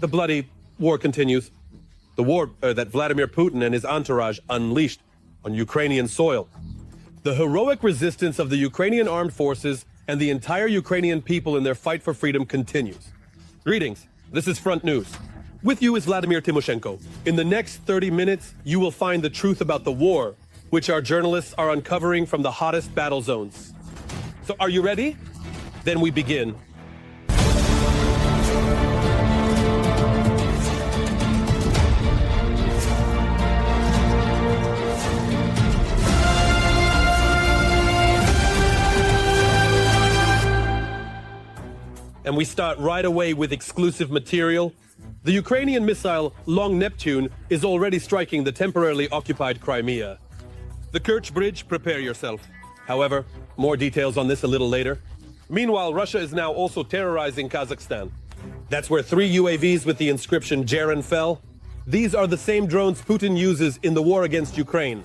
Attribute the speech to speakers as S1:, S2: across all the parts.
S1: the bloody war continues. The war that Vladimir Putin and his entourage unleashed on Ukrainian soil. The heroic resistance of the Ukrainian armed forces and the entire Ukrainian people in their fight for freedom continues. Greetings, this is Front News. With you is Vladimir Timoshenko. In the next 30 minutes, you will find the truth about the war, which our journalists are uncovering from the hottest battle zones. So are you ready? Then we begin. And we start right away with exclusive material. The Ukrainian missile Long Neptune is already striking the temporarily occupied Crimea. The Kerch Bridge, prepare yourself. However, more details on this a little later. Meanwhile, Russia is now also terrorizing Kazakhstan. That's where 3 UAVs with the inscription Jaren fell. These are the same drones Putin uses in the war against Ukraine.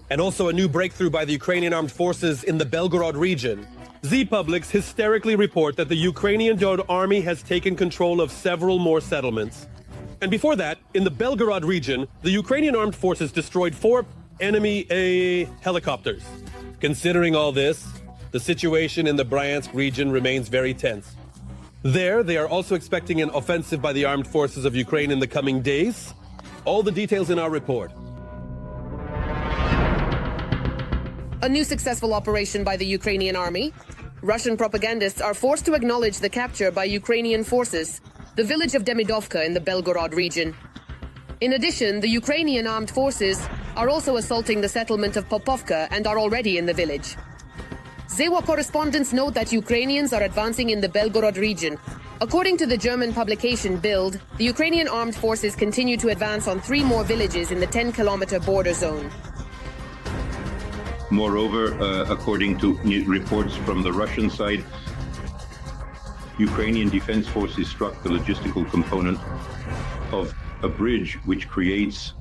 S1: And also a new breakthrough by the Ukrainian armed forces in the Belgorod region. Z-Publics hysterically report that the Ukrainian army has taken control of several more settlements. And before that, in the Belgorod region, the Ukrainian armed forces destroyed 4 enemy helicopters. Considering all this, the situation in the Bryansk region remains very tense. There, they are also expecting an offensive by the armed forces of Ukraine in the coming days. All the details in our report.
S2: A new successful operation by the Ukrainian army. Russian propagandists are forced to acknowledge the capture by Ukrainian forces, the village of Demidovka in the Belgorod region. In addition, the Ukrainian armed forces are also assaulting the settlement of Popovka and are already in the village. Zewa correspondents note that Ukrainians are advancing in the Belgorod region. According to the German publication Bild, the Ukrainian armed forces continue to advance on 3 more villages in the 10-kilometer border zone.
S3: Moreover, according to reports from the Russian side, Ukrainian defense forces struck the logistical component of a bridge which creates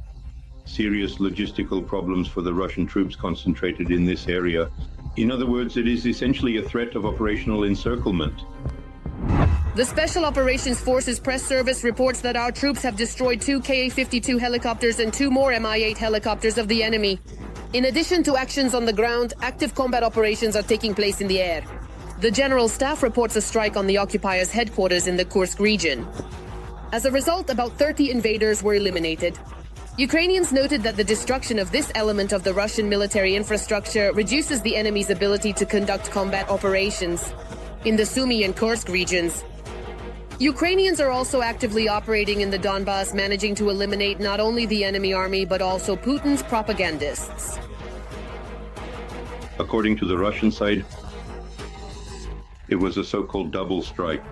S3: serious logistical problems for the Russian troops concentrated in this area. In other words, it is essentially a threat of operational encirclement.
S2: The Special Operations Forces press service reports that our troops have destroyed 2 Ka-52 helicopters and 2 more Mi-8 helicopters of the enemy. In addition to actions on the ground, active combat operations are taking place in the air. The General Staff reports a strike on the occupiers' headquarters in the Kursk region. As a result, about 30 invaders were eliminated. Ukrainians noted that the destruction of this element of the Russian military infrastructure reduces the enemy's ability to conduct combat operations in the Sumy and Kursk regions. Ukrainians are also actively operating in the Donbas, managing to eliminate not only the enemy army but also Putin's propagandists.
S3: According to the Russian side, it was a so-called double strike,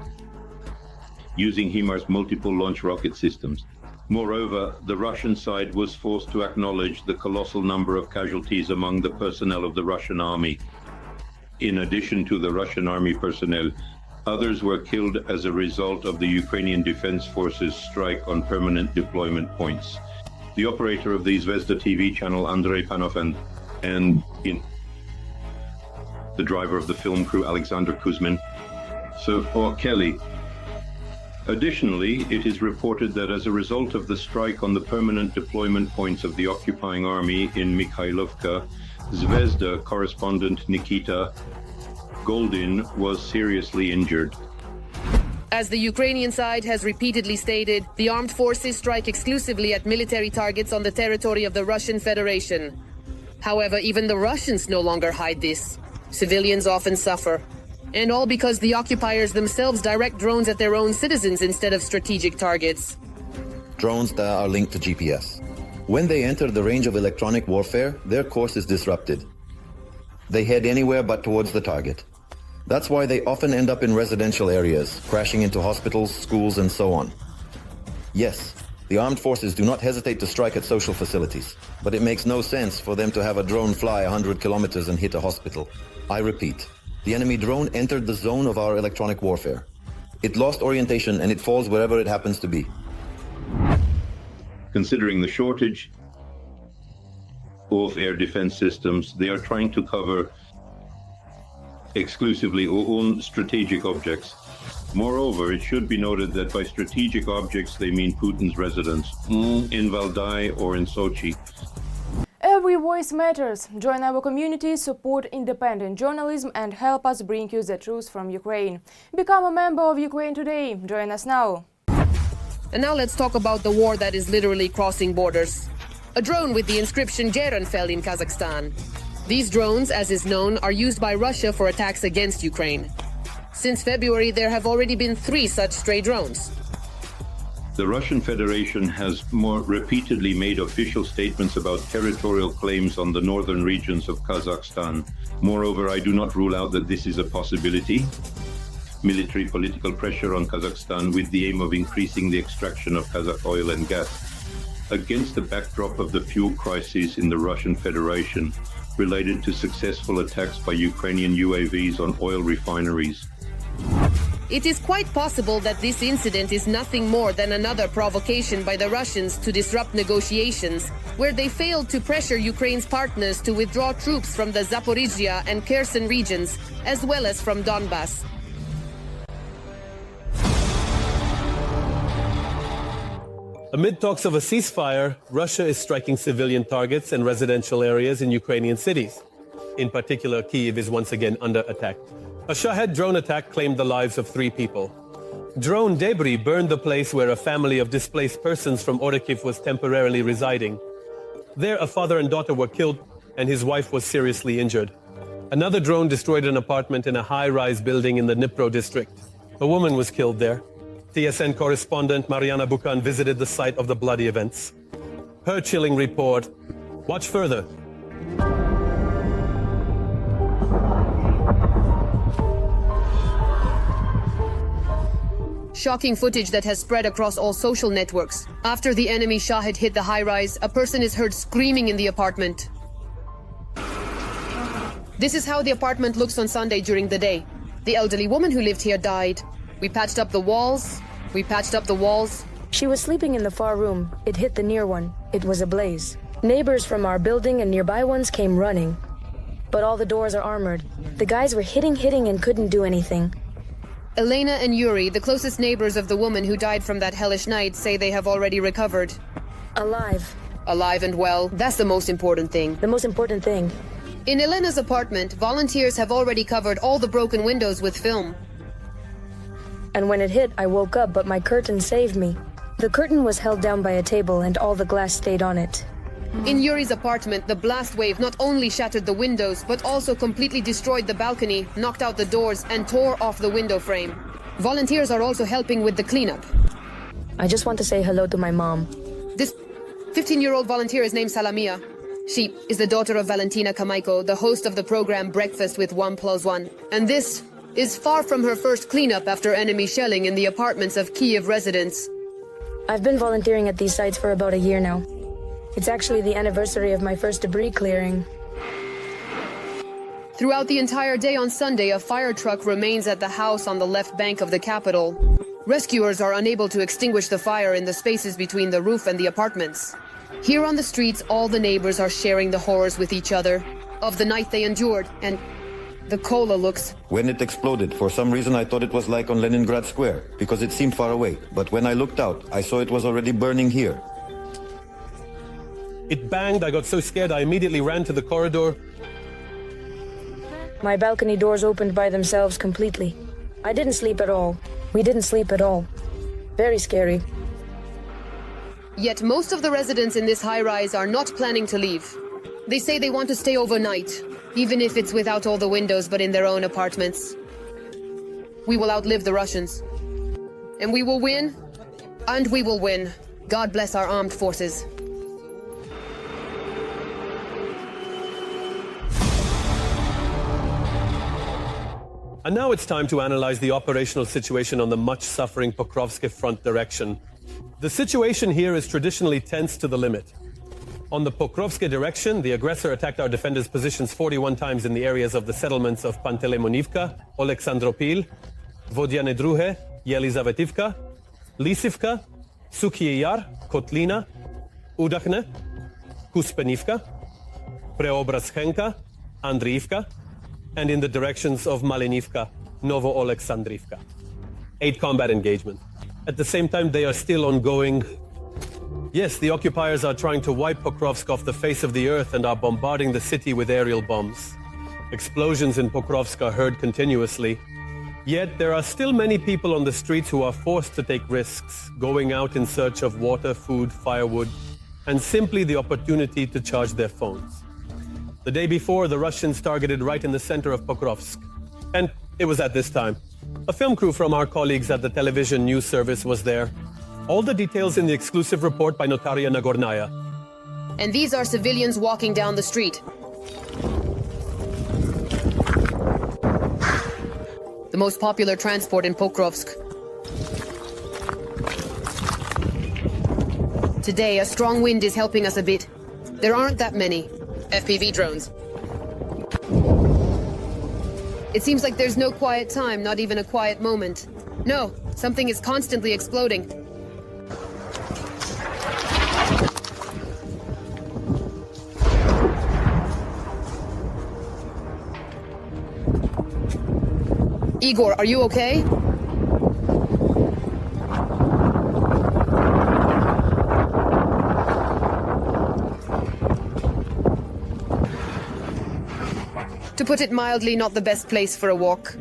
S3: using HIMARS multiple launch rocket systems. Moreover, the Russian side was forced to acknowledge the colossal number of casualties among the personnel of the Russian army. In addition to the Russian army personnel, others were killed as a result of the Ukrainian Defense Forces strike on permanent deployment points. The operator of the Zvezda TV channel, Andrei Panov, and the driver of the film crew, Alexander Kuzmin, or Kelly. Additionally, it is reported that as a result of the strike on the permanent deployment points of the occupying army in Mikhailovka, Zvezda correspondent Nikita Goldin was seriously injured.
S2: As the Ukrainian side has repeatedly stated, the armed forces strike exclusively at military targets on the territory of the Russian Federation. However, even the Russians no longer hide this. Civilians often suffer. And all because the occupiers themselves direct drones at their own citizens instead of strategic targets.
S4: Drones that are linked to GPS. When they enter the range of electronic warfare, their course is disrupted. They head anywhere but towards the target. That's why they often end up in residential areas, crashing into hospitals, schools, and so on. Yes, the armed forces do not hesitate to strike at social facilities, but it makes no sense for them to have a drone fly 100 kilometers and hit a hospital. I repeat, the enemy drone entered the zone of our electronic warfare. It lost orientation and it falls wherever it happens to be.
S3: Considering the shortage of air defense systems, they are trying to cover exclusively on strategic objects. Moreover, it should be noted that by strategic objects they mean Putin's residence in Valdai or in Sochi.
S5: Every voice matters. Join our community, support independent journalism and help us bring you the truth from Ukraine. Become a member of Ukraine today. Join us now.
S2: And now let's talk about the war that is literally crossing borders. A drone with the inscription Jeren fell in Kazakhstan. These drones, as is known, are used by Russia for attacks against Ukraine. Since February, there have already been 3 such stray drones.
S3: The Russian Federation has more repeatedly made official statements about territorial claims on the northern regions of Kazakhstan. Moreover, I do not rule out that this is a possibility. Military political pressure on Kazakhstan with the aim of increasing the extraction of Kazakh oil and gas. Against the backdrop of the fuel crisis in the Russian Federation related to successful attacks by Ukrainian UAVs on oil refineries.
S2: It is quite possible that this incident is nothing more than another provocation by the Russians to disrupt negotiations, where they failed to pressure Ukraine's partners to withdraw troops from the Zaporizhia and Kherson regions, as well as from Donbas.
S1: Amid talks of a ceasefire, Russia is striking civilian targets and residential areas in Ukrainian cities. In particular, Kyiv is once again under attack. A Shahed drone attack claimed the lives of 3 people. Drone debris burned the place where a family of displaced persons from Orikhiv was temporarily residing. There, a father and daughter were killed, and his wife was seriously injured. Another drone destroyed an apartment in a high-rise building in the Dnipro district. A woman was killed there. TSN correspondent Mariana Bukan visited the site of the bloody events. Her chilling report. Watch further.
S2: Shocking footage that has spread across all social networks. After the enemy Shahed hit the high-rise, a person is heard screaming in the apartment. This is how the apartment looks on Sunday during the day. The elderly woman who lived here died. We patched up the walls.
S6: She was sleeping in the far room. It hit the near one. It was ablaze. Neighbors from our building and nearby ones came running. But all the doors are armored. The guys were hitting and couldn't do anything.
S2: Elena and Yuri, the closest neighbors of the woman who died from that hellish night, say they have already recovered.
S6: Alive.
S2: Alive and well. That's the most important thing.
S6: The most important thing.
S2: In Elena's apartment, volunteers have already covered all the broken windows with film.
S6: And when it hit, I woke up, but my curtain saved me. The curtain was held down by a table and all the glass stayed on it.
S2: In Yuri's apartment, the blast wave not only shattered the windows, but also completely destroyed the balcony, knocked out the doors, and tore off the window frame. Volunteers are also helping with the cleanup.
S6: I just want to say hello to my mom.
S2: This 15-year-old volunteer is named Salamia. She is the daughter of Valentina Kamaiko, the host of the program Breakfast with 1+1. And this is far from her first cleanup after enemy shelling in the apartments of Kyiv residents.
S6: I've been volunteering at these sites for about a year now. It's actually the anniversary of my first debris clearing.
S2: Throughout the entire day on Sunday, a fire truck remains at the house on the left bank of the capital. Rescuers are unable to extinguish the fire in the spaces between the roof and the apartments. Here on the streets, all the neighbors are sharing the horrors with each other of the night they endured, and the Kola looks.
S4: When it exploded, for some reason I thought it was like on Leningrad Square, because it seemed far away. But when I looked out, I saw it was already burning here.
S1: It banged, I got so scared I immediately ran to the corridor.
S6: My balcony doors opened by themselves completely. I didn't sleep at all. We didn't sleep at all. Very scary.
S2: Yet most of the residents in this high-rise are not planning to leave. They say they want to stay overnight, even if it's without all the windows but in their own apartments. We will outlive the Russians. And we will win. And we will win. God bless our armed forces.
S1: And now it's time to analyze the operational situation on the much-suffering Pokrovsky front direction. The situation here is traditionally tense to the limit. On the Pokrovsky direction, the aggressor attacked our defenders' positions 41 times in the areas of the settlements of Pantelemonivka, Oleksandropil, Vodiane Druhe, Yelizavetivka, Lisivka, Sukhye Yar, Kotlina, Udakhne, Kuspenivka, Preobrazhenka, Andriivka, and in the directions of Malinivka, Novo-Oleksandrivka. 8 combat engagements. At the same time, they are still ongoing. Yes, the occupiers are trying to wipe Pokrovsk off the face of the earth and are bombarding the city with aerial bombs. Explosions in Pokrovsk are heard continuously. Yet there are still many people on the streets who are forced to take risks, going out in search of water, food, firewood, and simply the opportunity to charge their phones. The day before, the Russians targeted right in the center of Pokrovsk. And it was at this time. A film crew from our colleagues at the television news service was there. All the details in the exclusive report by Notaria Nagornaya.
S2: And these are civilians walking down the street. The most popular transport in Pokrovsk. Today, a strong wind is helping us a bit. There aren't that many FPV drones. It seems like there's no quiet time, not even a quiet moment. No, something is constantly exploding. Igor, are you okay? To put it mildly, not the best place for a walk.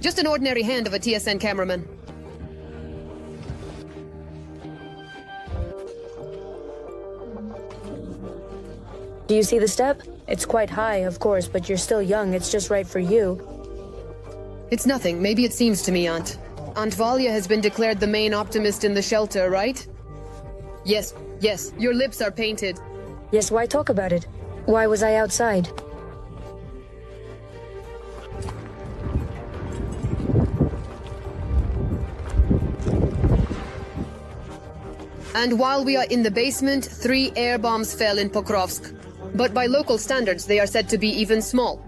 S2: Just an ordinary hand of a TSN cameraman.
S6: Do you see the step? It's quite high, of course, but you're still young. It's just right for you.
S2: It's nothing. Maybe it seems to me, Aunt. Aunt Valia has been declared the main optimist in the shelter, right? Yes, yes. Your lips are painted.
S6: Yes, why talk about it? Why was I outside?
S2: And while we are in the basement, 3 air bombs fell in Pokrovsk. But by local standards, they are said to be even small.